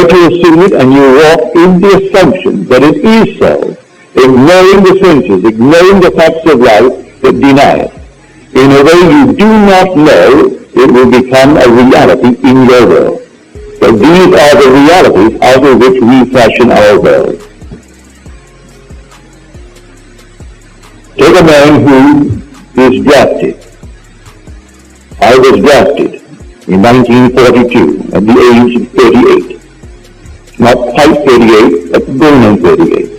to assume it and you walk in the assumption that it is so, ignoring the senses, ignoring the facts of life that deny it. In a way you do not know, it will become a reality in your world. But these are the realities out of which we fashion our world. Take a man who is drafted. I was drafted in 1942 at the age of 38. Not quite 38, but going on 38.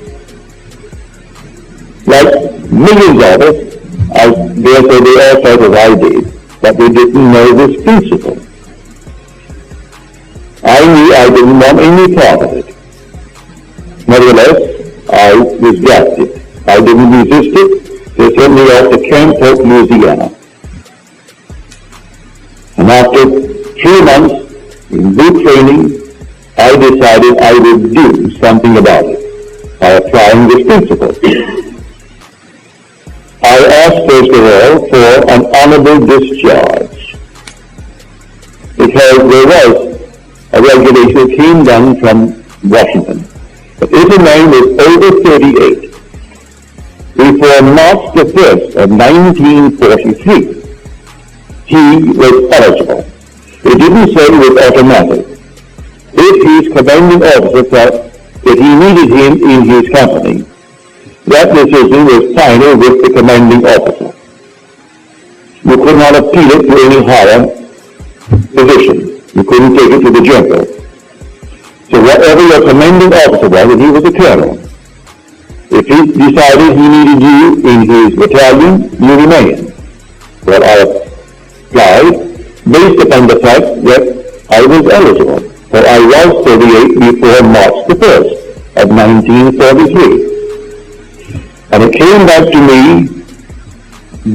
Like millions of us, therefore they all thought as I did, but they didn't know this principle. I knew I didn't want any part of it. Nevertheless, I was drafted. I didn't resist it. They sent me off to Camp Polk, Louisiana. And after 3 months in boot training, I decided I would do something about it by applying this principle. I asked, first of all, for an honorable discharge, because there was a regulation that came down from Washington. But if a man was over 38, before March the 1st of 1943, he was eligible. It didn't say it was automatic. If his commanding officer felt that he needed him in his company, that decision was final with the commanding officer. You could not appeal it to any higher position. You couldn't take it to the general. So whatever your commanding officer was, and he was a colonel, if he decided he needed you in his battalion, you remained. Well, I applied based upon the fact that I was eligible. For I was 38 before March the 1st of 1943. And it came back to me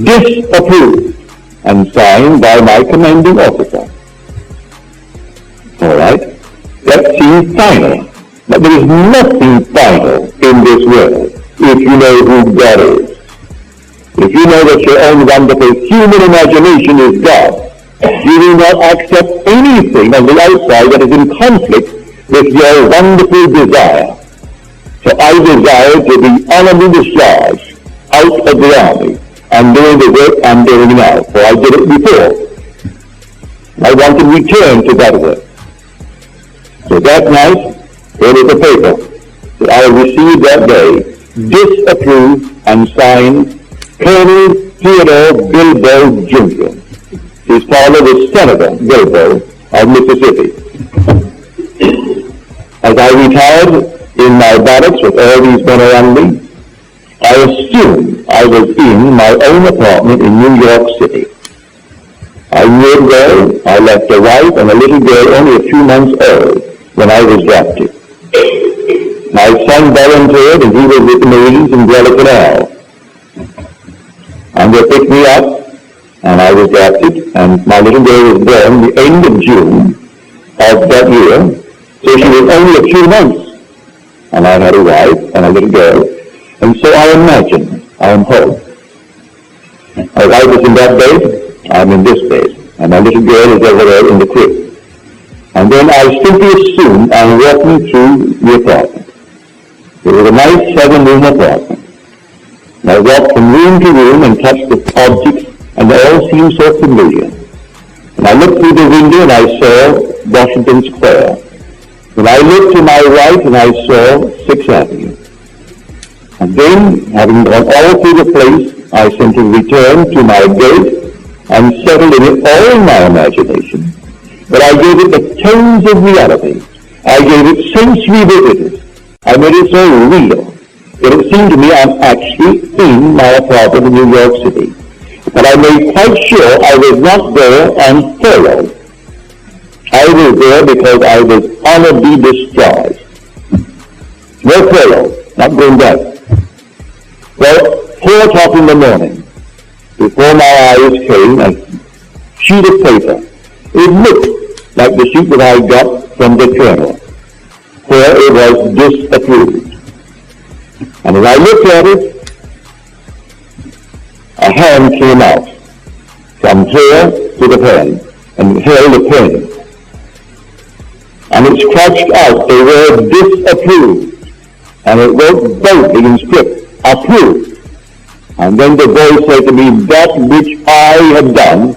disapproved and signed by my commanding officer. All right? That seems final. But there is nothing final in this world if you know who God is. If you know that your own wonderful human imagination is God, you will not accept anything on the outside that is in conflict with your wonderful desire. So I desire to be honorably discharged out of the army and doing the work I'm doing now, for I did it before. I want to return to that work. So that night, there was a paper that I received that day, disapproved and signed Colonel Theodore Bilbo Jr. His father was Senator Bilbo of Mississippi. As I retired in my barracks with all these men around me, I assumed I was in my own apartment in New York City. I knew it well. I left a wife and a little girl only a few months old when I was drafted. My son volunteered and he was with the Marines in Guadalcanal. And they picked me up and I was drafted, and my little girl was born the end of June of that year, so she was only a few months. And I had a wife and a little girl, and so I imagine I am home. My wife is in that bed, I'm in this bed, and my little girl is over there in the crib. And then I simply assume I'm walking through the apartment. It was a nice 7-room apartment. And I walked from room to room and touched the objects, and they all seemed so familiar. And I looked through the window and I saw Washington Square. And I looked to my right and I saw 6th Avenue. And then, having gone all through the place, I simply returned to my gate and settled in it all in my imagination. But I gave it the tones of reality. I gave it sensory vividness. I made it so real that it seemed to me I'm actually in my apartment in New York City. But I made quite sure I was not there on furlough. I was there because I was honorably discharged. No furlough, not going back. Well, 4 o'clock in the morning, before my eyes came a sheet of paper. It looked like the sheet that I got from the colonel, where it was disapproved. And as I looked at it, a hand came out from here to the pen and held the pen. And and it scratched out the word disapproved, and it wrote boldly in script, approved. And then the voice said to me, that which I have done,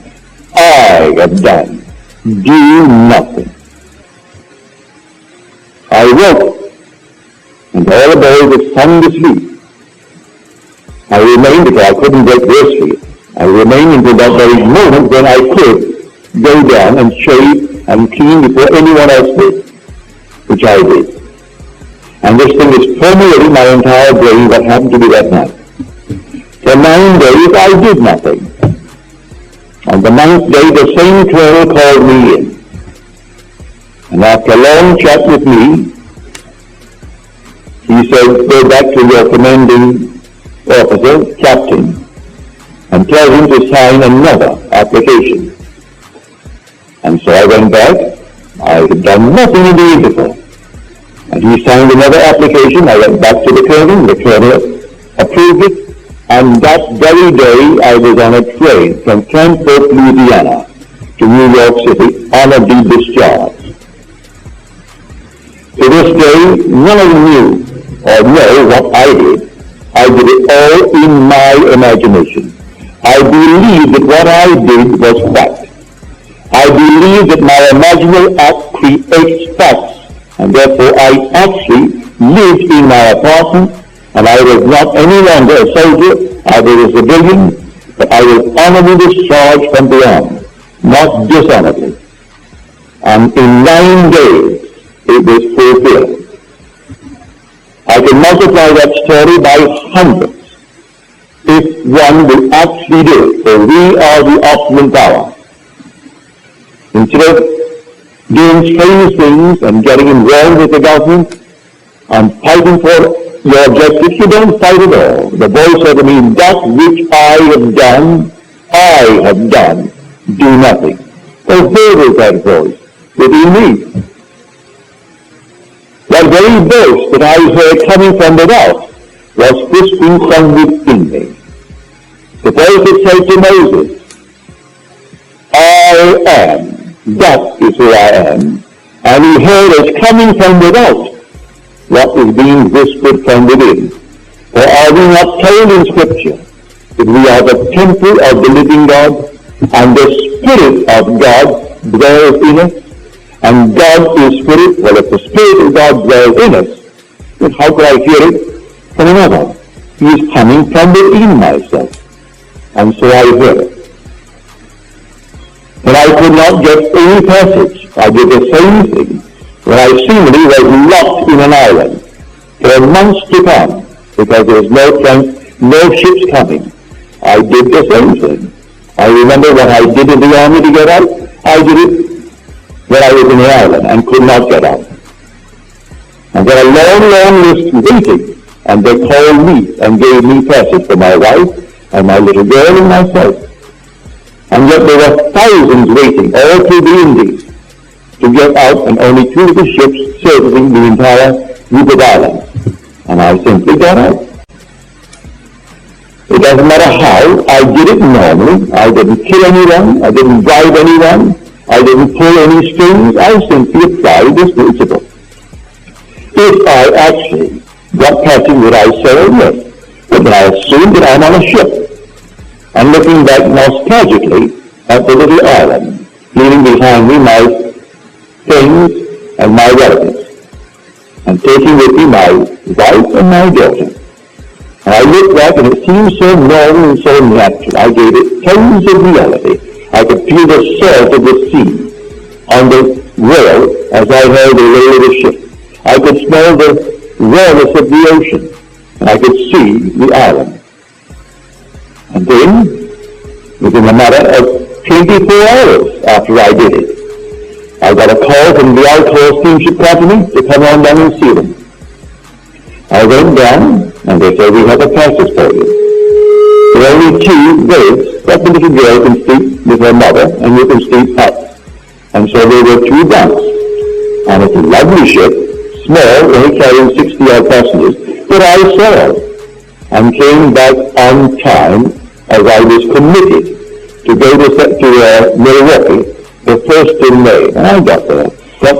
I have done. Do nothing. I woke, and all the boys were sound asleep. I remained because I couldn't break their sleep. I remained until that very moment when I could go down and shave and clean before anyone else did, which I did. And this thing is permeating my entire brain, what happened to me that night. For 9 days I did nothing. On the 9th day the same colonel called me in. And after a long chat with me, he said, go back to your commanding officer, captain, and tell him to sign another application. And so I went back. I had done nothing in the interval. And he signed another application. I went back to the colonel approved it, and that very day I was on a train from Frankfort, Louisiana to New York City, honorably discharged. To this day, none of them knew or know what I did. I did it all in my imagination. I believed that what I did was fact. I believe that my imaginal act creates facts, and therefore I actually lived in my apartment, and I was not any longer a soldier, I was a civilian, but I was honorably discharged from the army, not dishonorably. And in 9 days, it was fulfilled. I can multiply that story by hundreds if one will actually do it, for we are the optimum power. Instead of doing strange things and getting involved with the government and fighting for your objectives, you don't fight at all. The voice said to me, that which I have done, do nothing. Oh, where is that voice? Within me. That very voice that I heard coming from without was whispering from within me. The voice that said to Moses, I am. That is who I am. And he heard as coming from without what is being whispered from within. For are we not told in Scripture that we are the temple of the living God, and the Spirit of God dwells in us? And God is Spirit. Well, if the Spirit of God dwells in us, then how could I hear it from another? He is coming from within myself. And so I hear it. When I could not get any passage, I did the same thing when I seemingly was locked in an island for months to come because there was no ships coming. I did the same thing. I remember what I did in the army to get out. I did it when I was in the island and could not get out. And there a long list waiting, and they called me and gave me passage for my wife and my little girl and myself. And yet there were thousands waiting all through the Indies to get out, and only 2 little ships servicing the entire group of islands. And I simply got out. It doesn't matter how. I did it normally. I didn't kill anyone. I didn't drive anyone. I didn't pull any strings. I simply applied this principle. If I actually got passage what I said, yes, but then I assume that I'm on a ship. And looking back nostalgically at the little island, leaving behind me my things and my relatives, and taking with me my wife and my daughter. And I looked back and it seemed so normal and so natural. I gave it tones of reality. I could feel the salt of the sea on the rail as I held the rail of the ship. I could smell the rawness of the ocean, and I could see the island. And then, within a matter of 24 hours after I did it, I got a call from the Alcoa Steamship Company to come on down and see them. I went down, and they said, we have a passage for you. There are only 2 beds that the little girl can sleep with her mother, and you can sleep up. And so there were 2 bunks. And it's a lovely ship, small, only carrying 60-odd passengers, that I saw and came back on time as I was committed to go to Milwaukee the 1st of May. And I got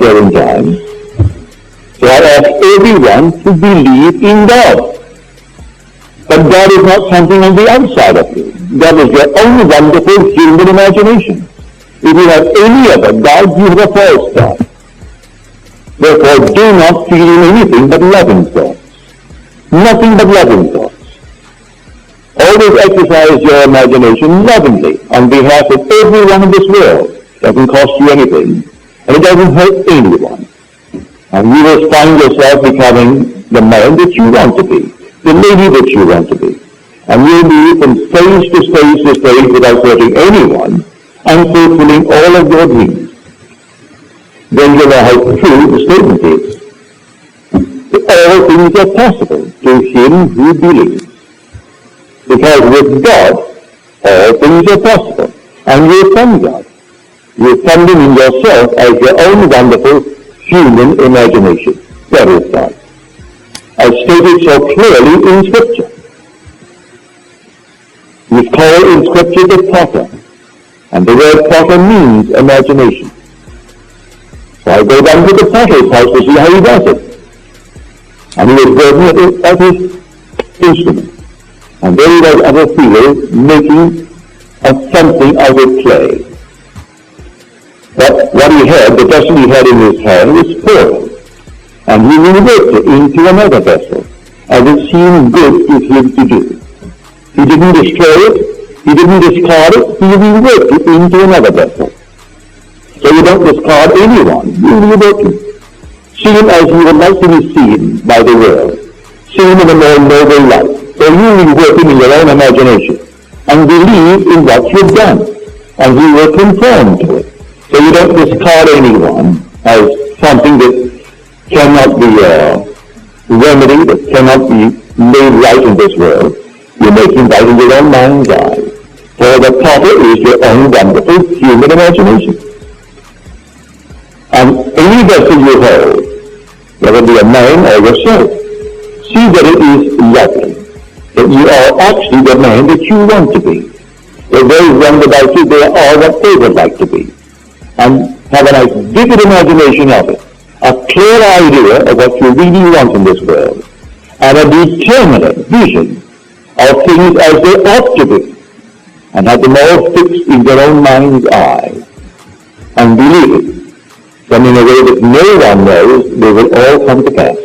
there in time. So I ask everyone to believe in God. But God is not something on the outside of you. God is your own wonderful human imagination. If you have any other God, you have a false God. Therefore, do not feed him anything but loving thoughts. Nothing but loving thoughts. Always exercise your imagination lovingly on behalf of everyone in this world. It doesn't cost you anything, and it doesn't hurt anyone. And you will find yourself becoming the man that you want to be, the lady that you want to be. And you'll be from stage to stage to stage without hurting anyone and fulfilling all of your dreams. Then you'll know how true the statement is. All things are possible to him who believes. Because with God, all things are possible. And you're from God. You're finding in yourself as your own wonderful human imagination. That is God. As stated so clearly in Scripture. He's called in Scripture the potter. And the word potter means imagination. So I go down to the potter's house to see how he does it. And he was working at his instrument. And there he was at a field making something out of clay. But what he had, the vessel he had in his hand, was spoiled. And he reworked it into another vessel, as it seemed good to him to do. He didn't destroy it, he didn't discard it, he reworked it into another vessel. So you don't discard anyone, you rework him. See him as you would like to be seen by the world. See him in a more noble light. So you rework him in your own imagination, and believe in what you've done, and he will conform to it. So you don't discard anyone as something that cannot be remedied, that cannot be made right in this world. You make him right in your own mind's eye. For the potter is your own wonderful human imagination. And any vessel you hold, whether it be a man or yourself, see that it is lovely, that you are actually the man that you want to be. If there is one about you, they are what they would like to be. And have a nice vivid imagination of it, a clear idea of what you really want in this world, and a determinate vision of things as they ought to be, and have them all fixed in your own mind's eye, and believe it, then in a way that no one knows, they will all come to pass.